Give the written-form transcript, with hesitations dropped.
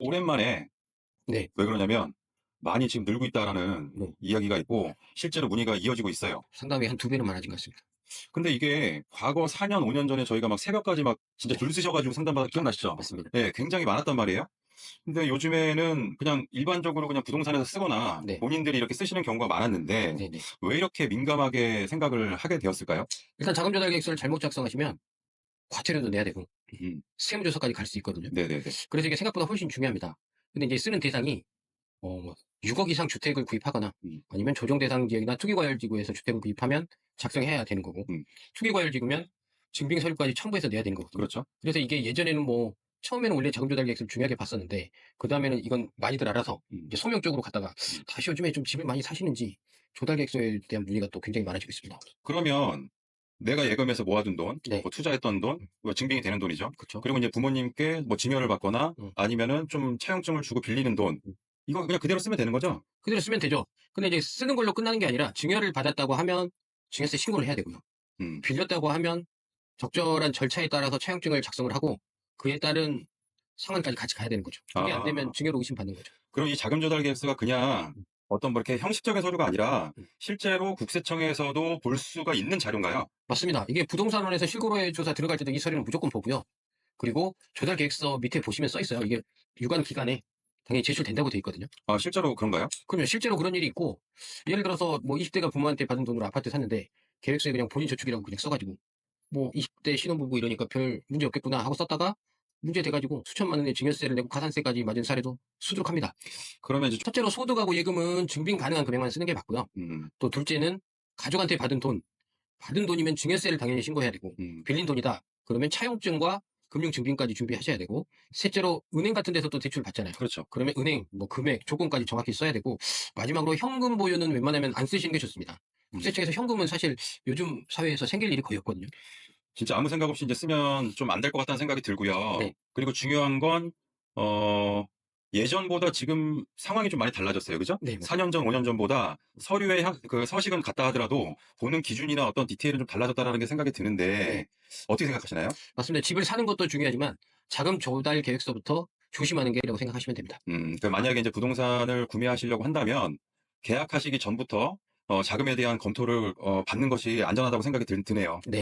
오랜만에 네. 왜 그러냐면 많이 지금 늘고 있다라는 네. 이야기가 있고 실제로 문의가 이어지고 있어요. 상담이 한 2배는 많아진 것 같습니다. 근데 이게 과거 4년, 5년 전에 저희가 막 새벽까지 막 진짜 줄 서셔가지고 상담받아 기억나시죠? 맞습니다. 예, 굉장히 많았단 말이에요. 근데 요즘에는 그냥 일반적으로 그냥 부동산에서 쓰거나 네. 본인들이 이렇게 쓰시는 경우가 많았는데 네네. 왜 이렇게 민감하게 생각을 하게 되었을까요? 일단 자금 조달 계획서를 잘못 작성하시면 과태료도 내야 되고 음, 세무조사까지 갈 수 있거든요. 네네네. 그래서 이게 생각보다 훨씬 중요합니다. 근데 이제 쓰는 대상이 6억 이상 주택을 구입하거나 음, 아니면 조정 대상 지역이나 투기과열지구에서 주택을 구입하면 작성해야 되는 거고, 음, 투기과열지구면 증빙 서류까지 첨부해서 내야 되는 거거든요. 그렇죠. 그래서 이게 예전에는 처음에는 원래 자금 조달 계획서를 중요하게 봤었는데, 그 다음에는 이건 많이들 알아서 음, 이제 소명적으로 갔다가 음. 다시 요즘에 좀 집을 많이 사시는지 조달 계획서에 대한 문의가 또 굉장히 많아지고 있습니다. 그러면 내가 예금해서 모아둔 돈, 네. 뭐 투자했던 돈, 뭐 증빙이 되는 돈이죠. 그렇죠. 그리고 이제 부모님께 뭐 증여를 받거나 음. 아니면은 좀 차용증을 주고 빌리는 돈, 음. 이거 그냥 그대로 쓰면 되는 거죠? 그대로 쓰면 되죠. 근데 이제 쓰는 걸로 끝나는 게 아니라 증여를 받았다고 하면 증여세 신고를 해야 되고요. 음. 빌렸다고 하면 적절한 절차에 따라서 차용증을 작성을 하고 그에 따른 상환까지 같이 가야 되는 거죠. 그게 안 되면 아, 증여로 의심받는 거죠. 그럼 이 자금 조달 계획서가 그냥 음. 어떤 뭐 이렇게 형식적인 서류가 아니라 음. 실제로 국세청에서도 볼 수가 있는 자료인가요? 맞습니다. 이게 부동산원에서 실거래 조사 들어갈 때도 이 서류는 무조건 보고요. 그리고 조달 계획서 밑에 보시면 써 있어요. 이게 유관 기간에 당연히 제출된다고 돼 있거든요. 아, 실제로 그런가요? 그러면 실제로 그런 일이 있고, 예를 들어서 20대가 부모한테 받은 돈으로 아파트 샀는데 계획서에 그냥 본인 저축이라고 그냥 써가지고 20대 신혼부부 이러니까 별 문제 없겠구나 하고 썼다가 문제 돼가지고 수천만 원의 증여세를 내고 가산세까지 맞은 사례도 수두룩합니다. 그러면 이제 첫째로 소득하고 예금은 증빙 가능한 금액만 쓰는 게 맞고요. 음, 또 둘째는 가족한테 받은 돈이면 증여세를 당연히 신고해야 되고, 음, 빌린 돈이다 그러면 차용증과 금융증빙까지 준비하셔야 되고, 셋째로 은행 같은 데서 또 대출 받잖아요. 그렇죠. 그러면 은행 금액 조건까지 정확히 써야 되고, 마지막으로 현금 보유는 웬만하면 안 쓰시는 게 좋습니다. 음. 국세청에서 현금은 사실 요즘 사회에서 생길 일이 거의 없거든요. 진짜 아무 생각 없이 이제 쓰면 좀 안 될 것 같다는 생각이 들고요. 네. 그리고 중요한 건, 어, 예전보다 지금 상황이 좀 많이 달라졌어요. 그죠? 네, 맞습니다. 4년 전, 5년 전보다 서류의 그 서식은 같다 하더라도 보는 기준이나 어떤 디테일은 좀 달라졌다라는 게 생각이 드는데 네. 어떻게 생각하시나요? 맞습니다. 집을 사는 것도 중요하지만 자금 조달 계획서부터 조심하는 게라고 생각하시면 됩니다. 그 만약에 이제 부동산을 구매하시려고 한다면 계약하시기 전부터 자금에 대한 검토를 받는 것이 안전하다고 생각이 드네요. 네.